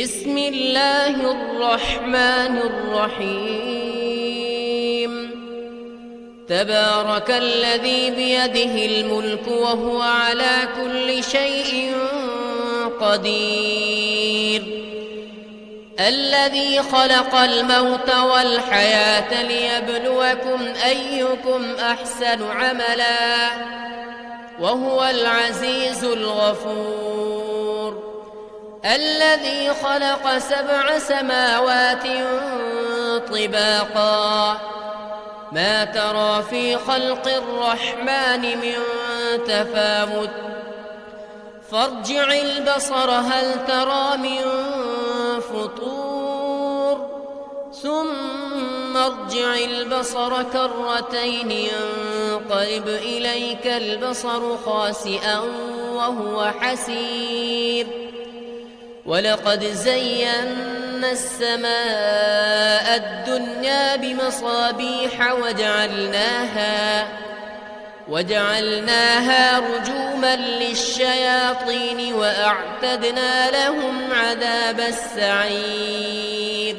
بسم الله الرحمن الرحيم تبارك الذي بيده الملك وهو على كل شيء قدير الذي خلق الموت والحياة ليبلوكم أيكم أحسن عملا وهو العزيز الغفور الذي خلق 7 سماوات طباقا ما ترى في خلق الرحمن من تفاوت فارجع البصر هل ترى من فطور ثم ارجع البصر كرتين ينقلب إليك البصر خاسئا وهو حسير ولقد زينا السماء الدنيا بمصابيح وجعلناها رجوما للشياطين وأعتدنا لهم عذاب السعير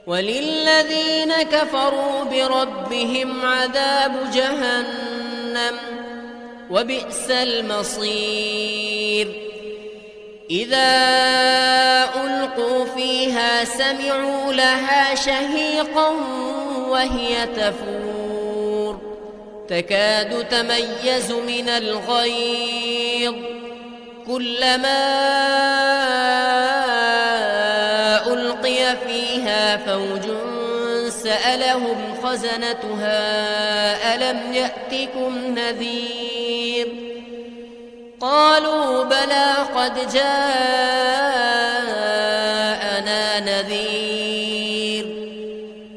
وللذين كفروا بربهم عذاب جهنم وبئس المصير إذا ألقوا فيها سمعوا لها شهيقا وهي تفور تكاد تميز من الغيظ كلما ألقي فيها فوج سألهم خزنتها ألم يأتكم نذير قالوا بلى قد جاءنا نذير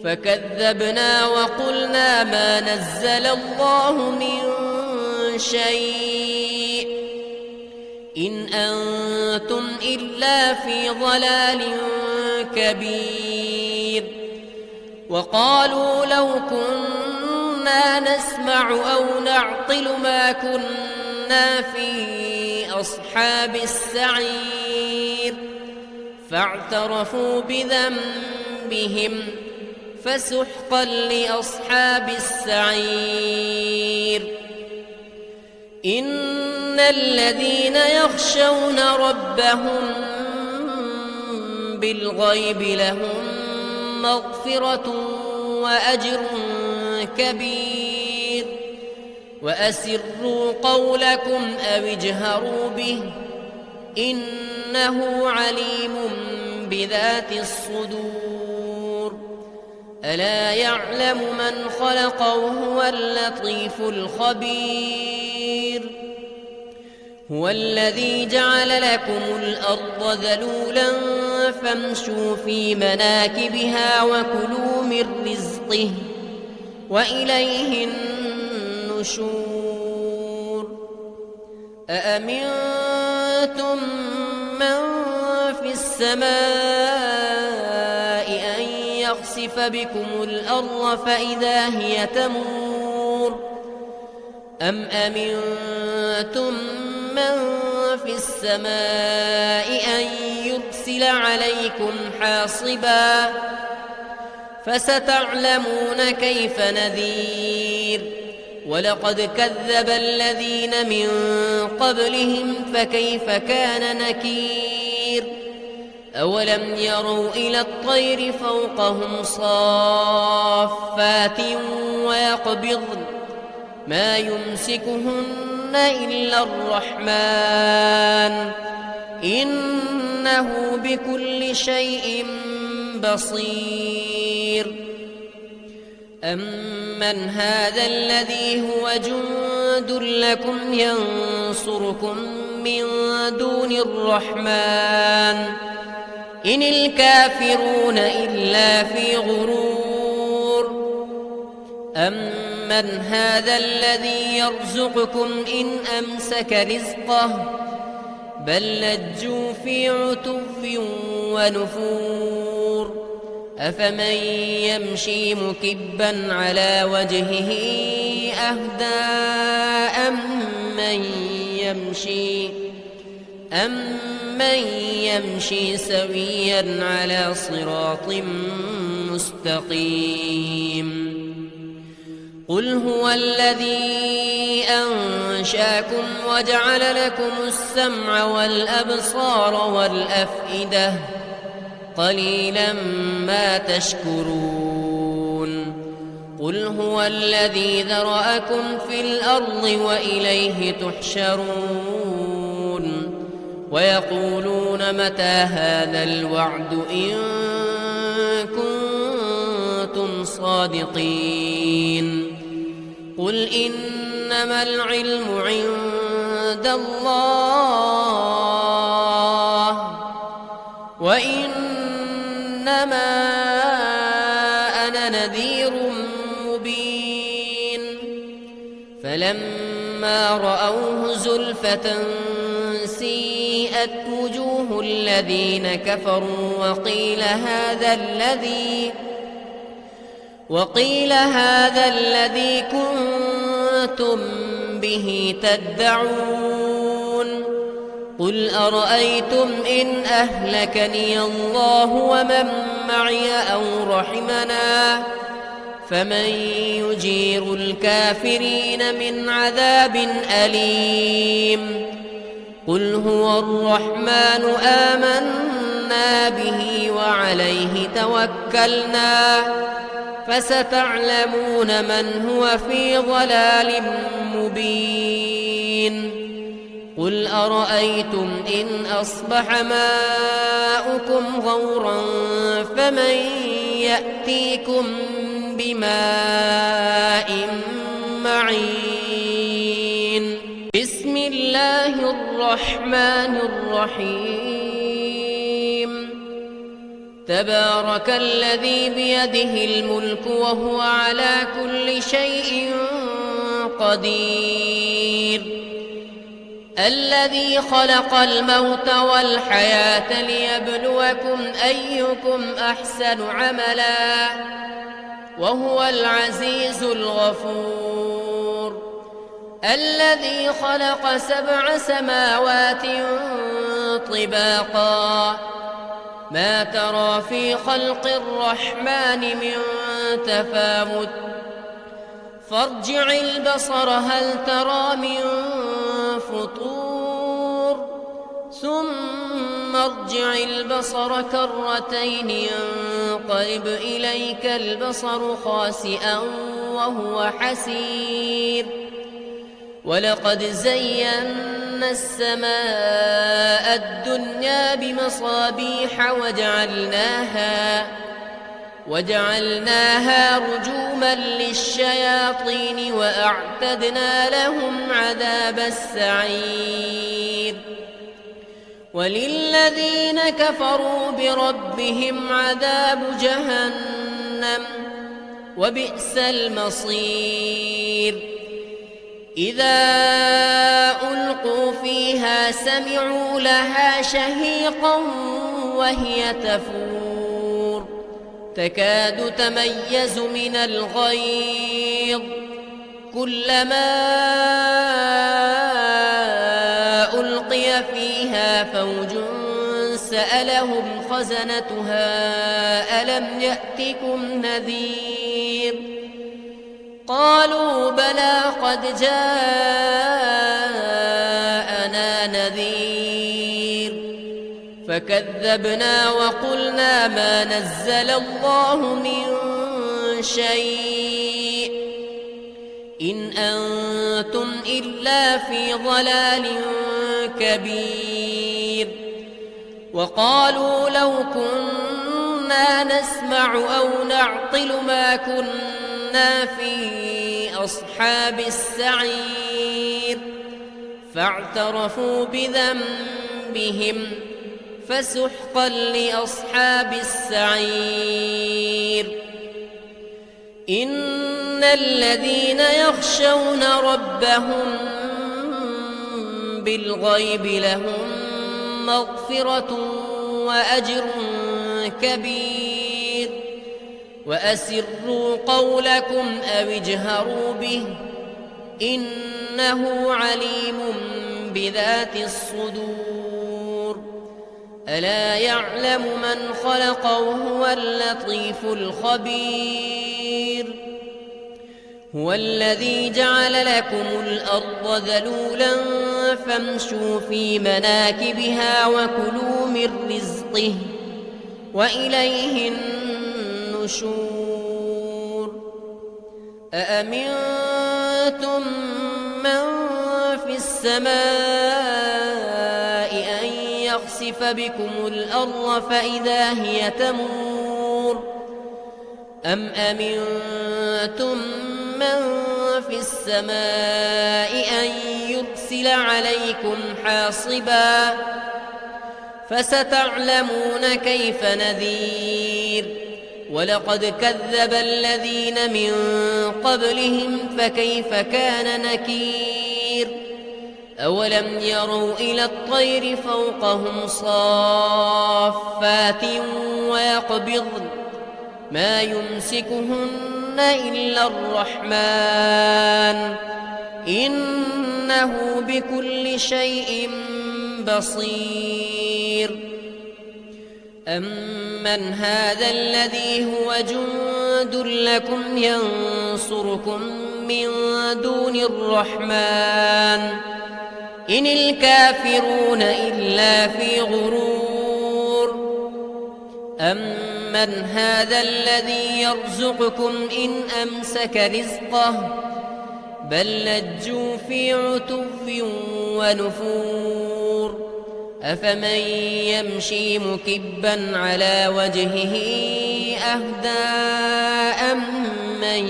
فكذبنا وقلنا ما نزل الله من شيء إن أنتم إلا في ضلال كبير وقالوا لو كنا نسمع أو نعقل ما كنا في أصحاب السعير فاعترفوا بذنبهم فسحقا لأصحاب السعير إن الذين يخشون ربهم بالغيب لهم مغفرة وأجر كبير وأسروا قولكم أو اجهروا به إنه عليم بذات الصدور ألا يعلم من خلق وهو اللطيف الخبير هو الذي جعل لكم الأرض ذلولا فامشوا في مناكبها وكلوا من رزقه وإليه النشور أأمنتم من في السماء أن يخسف بكم الأرض فإذا هي تمور أم أمنتم من في السماء أن يرسل عليكم حاصبا فستعلمون كيف نذير ولقد كذب الذين من قبلهم فكيف كان نكير أولم يروا إلى الطير فوقهم صافات ويقبضن ما يمسكهن إلا الرحمن إنه بكل شيء بصير أمن هذا الذي هو جند لكم ينصركم من دون الرحمن إن الكافرون إلا في غرور أمن هذا الذي يرزقكم إن أمسك رزقه بل لجوا في عتو ونفور أفمن يمشي مكبا على وجهه أهدى أم من يمشي أَمَّن يَمْشِي سَوِيًّا عَلَى صِرَاطٍ مُّسْتَقِيمٍ قُلْ هُوَ الَّذِي أَنشَأَكُمْ وَجَعَلَ لَكُمُ السَّمْعَ وَالْأَبْصَارَ وَالْأَفْئِدَةَ قَلِيلًا مَّا تَشْكُرُونَ قُلْ هُوَ الَّذِي ذَرَأَكُمْ فِي الْأَرْضِ وَإِلَيْهِ تُحْشَرُونَ وَيَقُولُونَ مَتَىٰ هَٰذَا الْوَعْدُ إِن كُنتُمْ صَادِقِينَ قُلْ إِنَّمَا الْعِلْمُ عِندَ اللَّهِ وَإِنَّمَا أَنَا نَذِيرٌ مُّبِينٌ فَلَمَّا رَأَوْهُ زُلْفَةً سِيئَتْ وُجُوهُ الَّذِينَ كَفَرُوا وَقِيلَ هَٰذَا الَّذِي كُنتُم بِهِ تَدَّعُونَ قُلْ أَرَأَيْتُمْ إِنْ أَهْلَكَنِيَ اللَّهُ وَمَن مَّعِيَ أَوْ رَحِمَنَا فَمَن يُجِيرُ الْكَافِرِينَ مِنْ عَذَابٍ أَلِيمٍ قُلْ هُوَ الرَّحْمَٰنُ آمَنَّا بِهِ وَعَلَيْهِ تَوَكَّلْنَا فَسَتَعْلَمُونَ مَنْ هُوَ فِي ضَلَالٍ مُّبِينٍ قُلْ أَرَأَيْتُمْ إِنْ أَصْبَحَ مَاؤُكُمْ غَوْرًا فَمَن يَأْتِيكُم بِمَاءٍ مَّعِينٍ بسم الله الرحمن الرحيم تبارك الذي بيده الملك وهو على كل شيء قدير الذي خلق الموت والحياة ليبلوكم أيكم أحسن عملا وهو العزيز الغفور الذي خلق 7 سماوات طباقا ما ترى في خلق الرحمن من تفاوت فارجع البصر هل ترى من فطور ثم ارجع البصر كرتين ينقلب إليك البصر خاسئا وهو حسير ولقد زينا السماء الدنيا بمصابيح وجعلناها رجوما للشياطين وأعتدنا لهم عذاب السعير وللذين كفروا بربهم عذاب جهنم وبئس المصير إذا ألقوا فيها سمعوا لها شهيقا وهي تفور تكاد تميز من الغيظ كلما ألقي فيها فوج سألهم خزنتها ألم يأتكم نذير قالوا بلى قد جاءنا نذير فكذبنا وقلنا ما نزل الله من شيء إن أنتم إلا في ضلال كبير وقالوا لو كنا نسمع أو نعقل ما كنا في أصحاب السعير فاعترفوا بذنبهم فسحقا لأصحاب السعير إن الذين يخشون ربهم بالغيب لهم مغفرة وأجر كبير وأسروا قولكم أو اجهروا به إنه عليم بذات الصدور ألا يعلم من خلق وهو اللطيف الخبير هو الذي جعل لكم الأرض ذلولا فامشوا في مناكبها وكلوا من رزقه وإليه النشور أأمنتم من في السماء أن يخسف بكم الأرض فإذا هي تمور أم أمنتم من في السماء أن يرسل عليكم حاصبا فستعلمون كيف نذير ولقد كذب الذين من قبلهم فكيف كان نكير أولم يروا إلى الطير فوقهم صافات ويقبضن ما يمسكهن إلا الرحمن إنه بكل شيء بصير أمن هذا الذي هو جند لكم ينصركم من دون الرحمن إن الكافرون إلا في غرور أمن هذا الذي يرزقكم إن أمسك رزقه بل لجوا في عتو ونفور أفمن يمشي مكبا على وجهه أهدى أمن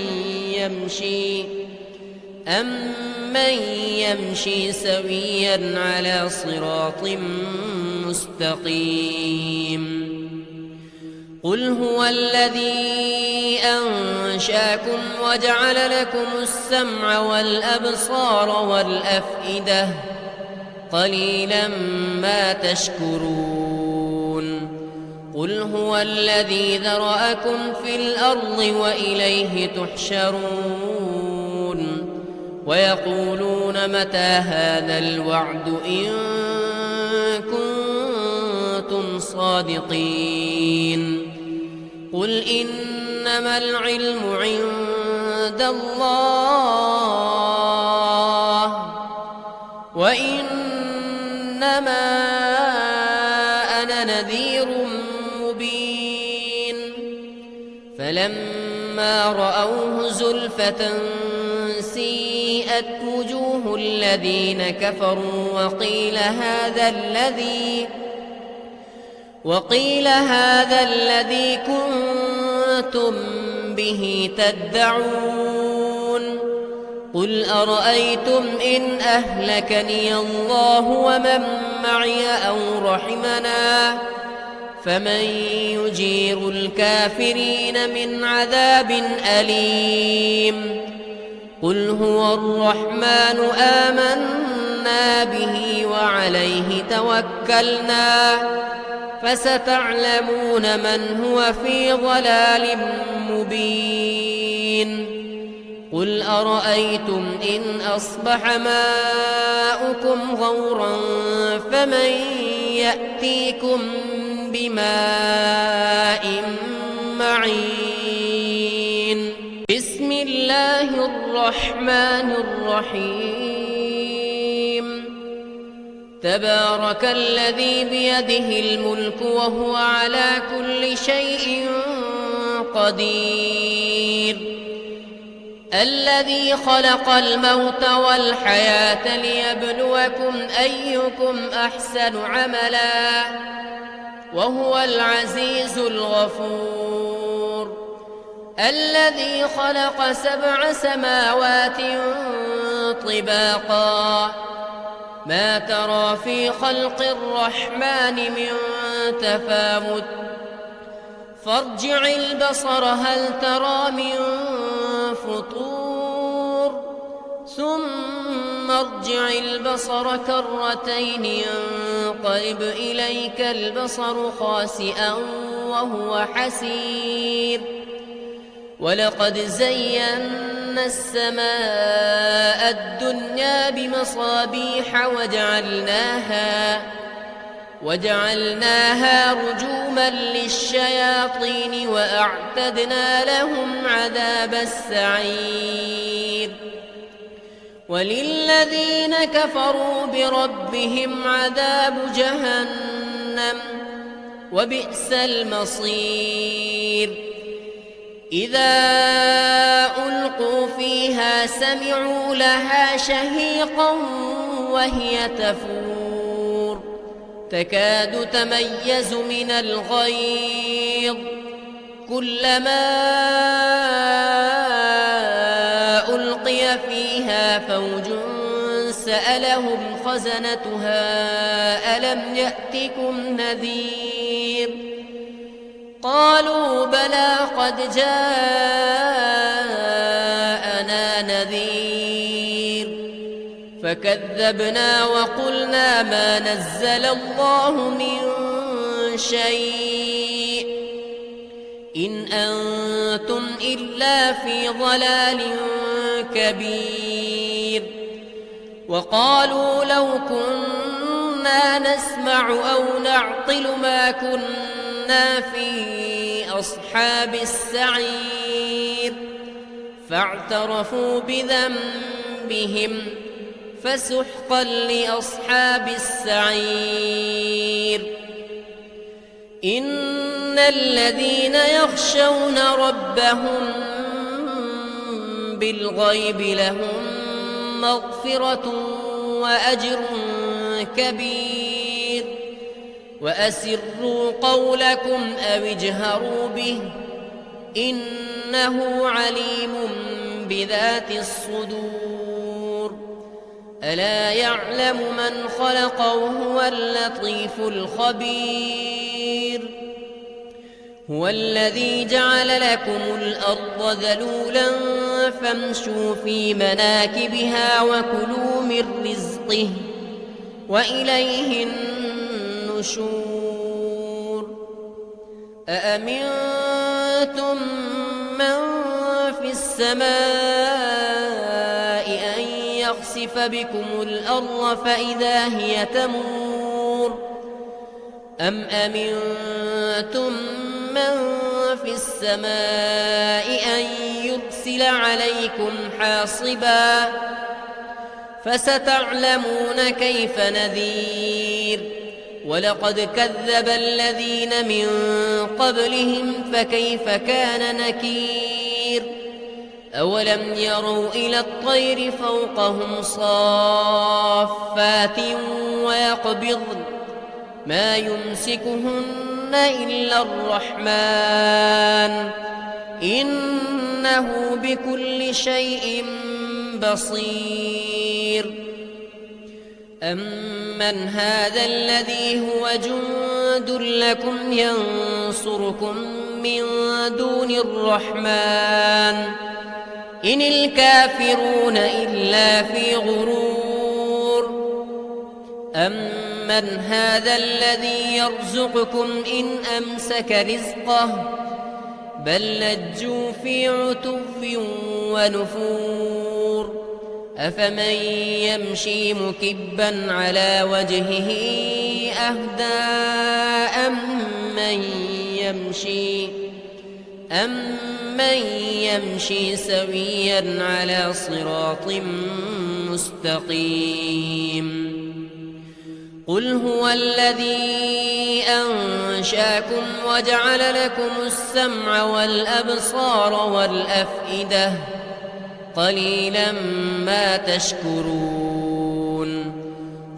يمشي سويا على صراط مستقيم قل هو الذي أنشاكم وجعل لكم السمع والأبصار والأفئدة قليلا ما تشكرون قل هو الذي ذرأكم في الأرض وإليه تحشرون ويقولون متى هذا الوعد إن كنتم صادقين قل إنما العلم عند الله وإنما أنا نذير مبين فلما رأوه زلفة سيئت وجوه الذين كفروا وقيل هذا الذي كنتم به تدعون قل أرأيتم إن أهلكني الله ومن معي أو رحمنا فمن يجير الكافرين من عذاب أليم قل هو الرحمن آمنا به وعليه توكلنا فستعلمون من هو في ضلال مبين قل أرأيتم إن أصبح ماؤكم غورا فمن يأتيكم بماء معين بسم الله الرحمن الرحيم تبارك الذي بيده الملك وهو على كل شيء قدير الذي خلق الموت والحياة ليبلوكم أيكم أحسن عملا وهو العزيز الغفور الذي خلق 7 سماوات طباقا ما ترى في خلق الرحمن من تفاوت فارجع البصر هل ترى من فطور ثم ارجع البصر كرتين ينقلب إليك البصر خاسئا وهو حسير ولقد زينا السماء الدنيا بمصابيح وجعلناها رجوما للشياطين وأعتدنا لهم عذاب السعير وللذين كفروا بربهم عذاب جهنم وبئس المصير إذا ألقوا فيها سمعوا لها شهيقا وهي تفور تكاد تميز من الغيظ كلما ألقي فيها فوج سألهم خزنتها ألم يأتكم نذير قالوا بلى قد جاءنا نذير فكذبنا وقلنا ما نزل الله من شيء إن أنتم إلا في ضلال كبير وقالوا لو كنا نسمع أو نعقل ما كنا في أصحاب السعير فاعترفوا بذنبهم فسحقا لأصحاب السعير إن الذين يخشون ربهم بالغيب لهم مغفرة وأجر كبير وأسروا قولكم أو اجهروا به إنه عليم بذات الصدور ألا يعلم من خلق وهو اللطيف الخبير هو الذي جعل لكم الأرض ذلولا فامشوا في مناكبها وكلوا من رزقه وإليه النشور أأمنتم من في السماء أن يخسف بكم الأرض فإذا هي تمور أم أمنتم من في السماء أن يرسل عليكم حاصبا فستعلمون كيف نذير ولقد كذب الذين من قبلهم فكيف كان نكير أولم يروا إلى الطير فوقهم صافات ويقبضن ما يمسكهن إلا الرحمن إنه بكل شيء بصير أمن هذا الذي هو جند لكم ينصركم من دون الرحمن إن الكافرون إلا في غرور أمن هذا الذي يرزقكم إن أمسك رزقه بل لجوا في عتو ونفور أفمن يمشي مكبا على وجهه أهدى أمن يمشي سويا على صراط مستقيم قل هو الذي أنشاكم وجعل لكم السمع والأبصار والأفئدة قليلا ما تشكرون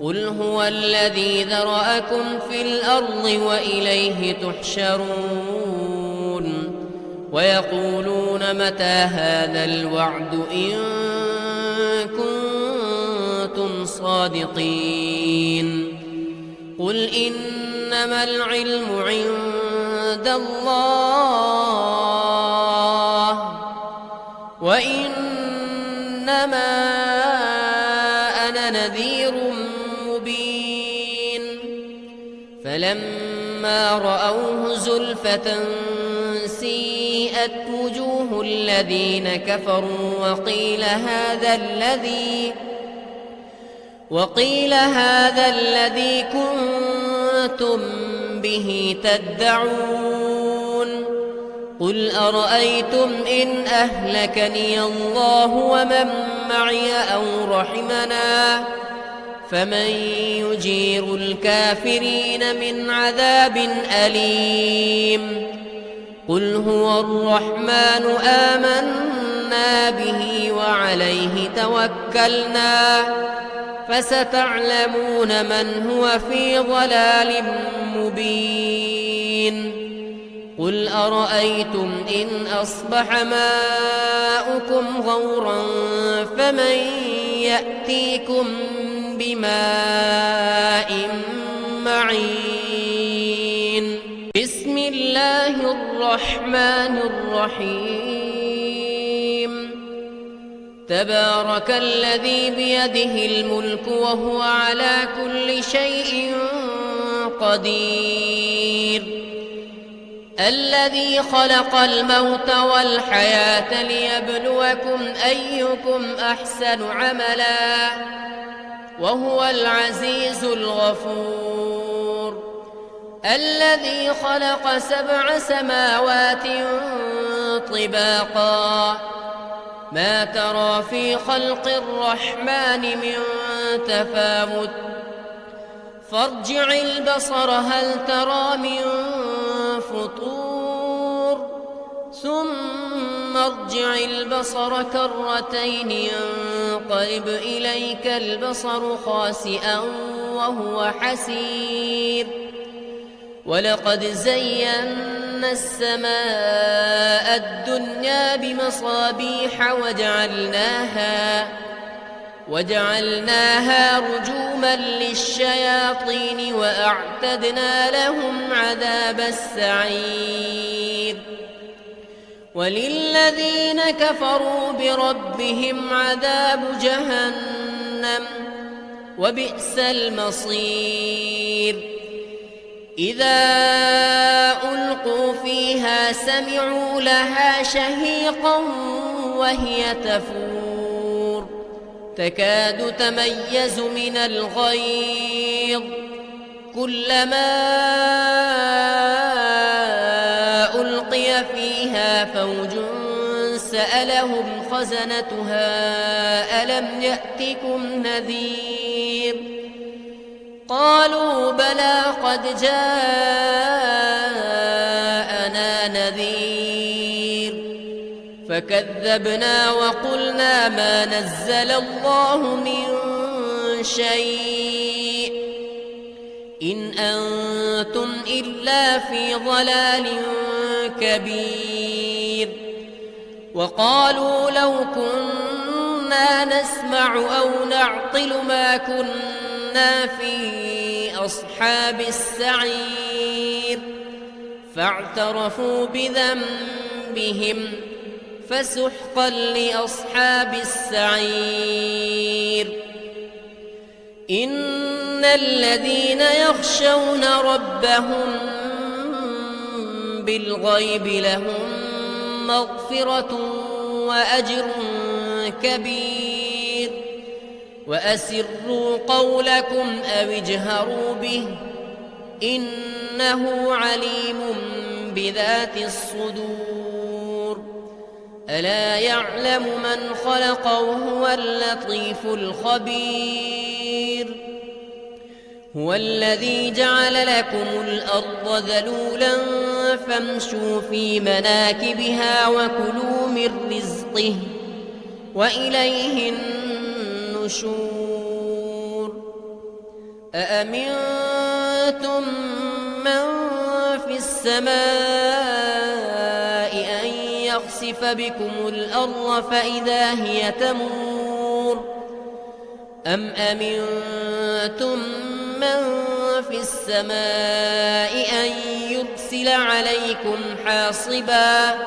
قل هو الذي ذرأكم في الأرض وإليه تحشرون ويقولون متى هذا الوعد إن كنتم صادقين قل إنما العلم عند الله وإنما أنا نذير مبين فلما رأوه زلفة سيئت وجوه الذين كفروا وقيل هذا الذي كنتم كنتم به تدعون قل أرأيتم إن أهلكني الله ومن معي أو رحمنا فمن يجير الكافرين من عذاب أليم قل هو الرحمن آمنا به وعليه توكلنا فستعلمون من هو في ضلال مبين قل أرأيتم إن أصبح ماؤكم غورا فمن يأتيكم بماء معين بسم الله الرحمن الرحيم تبارك الذي بيده الملك وهو على كل شيء قدير الذي خلق الموت والحياة ليبلوكم أيكم أحسن عملا وهو العزيز الغفور الذي خلق 7 سماوات طباقا ما ترى في خلق الرحمن من تفاوت فارجع البصر هل ترى من فطور ثم ارجع البصر كرتين ينقلب إليك البصر خاسئا وهو حسير ولقد زينا السماء الدنيا بمصابيح وجعلناها رجوما للشياطين وأعتدنا لهم عذاب السعير وللذين كفروا بربهم عذاب جهنم وبئس المصير إذا ألقوا فيها سمعوا لها شهيقا وهي تفور تكاد تميز من الغيظ كلما ألقي فيها فوج سألهم خزنتها ألم يأتكم نذير قالوا بلى قد جاءنا نذير فكذبنا وقلنا ما نزل الله من شيء إن أنتم إلا في ضلال كبير وقالوا لو كنا نسمع أو نعقل ما كنا في أصحاب السعير فاعترفوا بذنبهم فسحقا لأصحاب السعير إن الذين يخشون ربهم بالغيب لهم مغفرة وأجر كبير وأسروا قولكم أو اجهروا به إنه عليم بذات الصدور ألا يعلم من خلق وهو اللطيف الخبير هو الذي جعل لكم الأرض ذلولا فامشوا في مناكبها وكلوا من رزقه وإليه النشور أأمنتم من في السماء أن يخسف بكم الأرض فإذا هي تمور أم أمنتم من في السماء أن يرسل عليكم حاصبا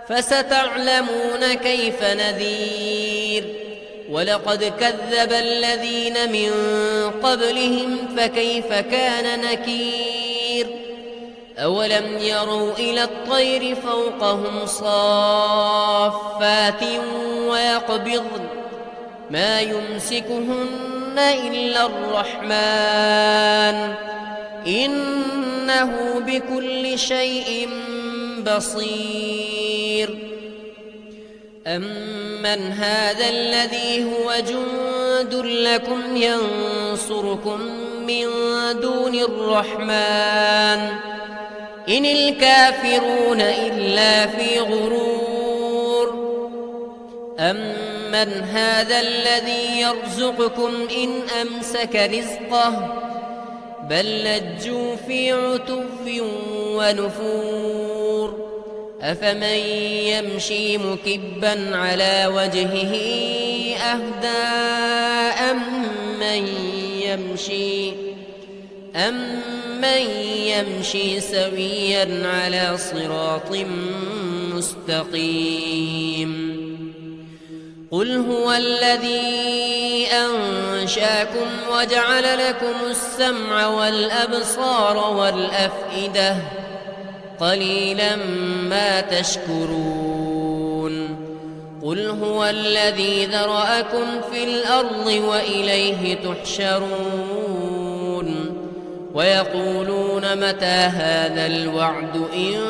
فستعلمون كيف نذير ولقد كذب الذين من قبلهم فكيف كان نكير أولم يروا إلى الطير فوقهم صافات ويقبضن ما يمسكهن إلا الرحمن إنه بكل شيء بصير أمن هذا الذي هو جند لكم ينصركم من دون الرحمن إن الكافرون إلا في غرور أمن هذا الذي يرزقكم إن أمسك رزقه بل لجوا في عتو ونفور أفمن يمشي مكبا على وجهه أهدى أمن يمشي سويا على صراط مستقيم قل هو الذي أنشاكم وجعل لكم السمع والأبصار والأفئدة قليلا ما تشكرون قل هو الذي ذرأكم في الأرض وإليه تحشرون ويقولون متى هذا الوعد إن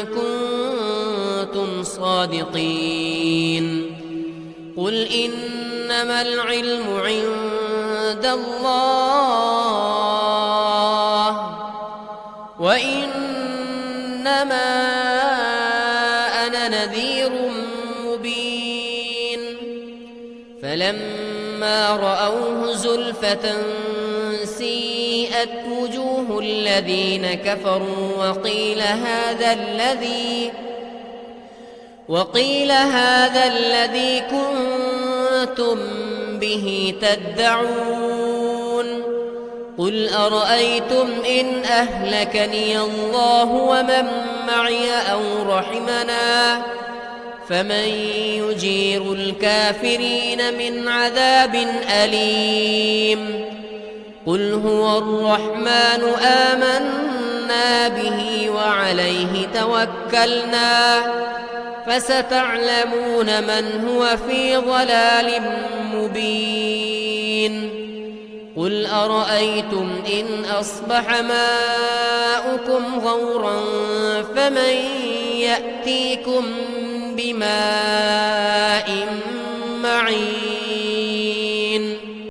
كنتم صادقين قل إنما العلم عند الله وإنما أنا نذير مبين فلما رأوه زلفة سيئت وجوه الذين كفروا وقيل هذا الذي كنتم به تدعون قل أرأيتم إن أهلكني الله ومن معي أو رحمنا فمن يجير الكافرين من عذاب أليم قل هو الرحمن آمنا به وعليه توكلنا فستعلمون من هو في ضلال مبين قل أرأيتم إن أصبح ماؤكم غورا فمن يأتيكم بماء معين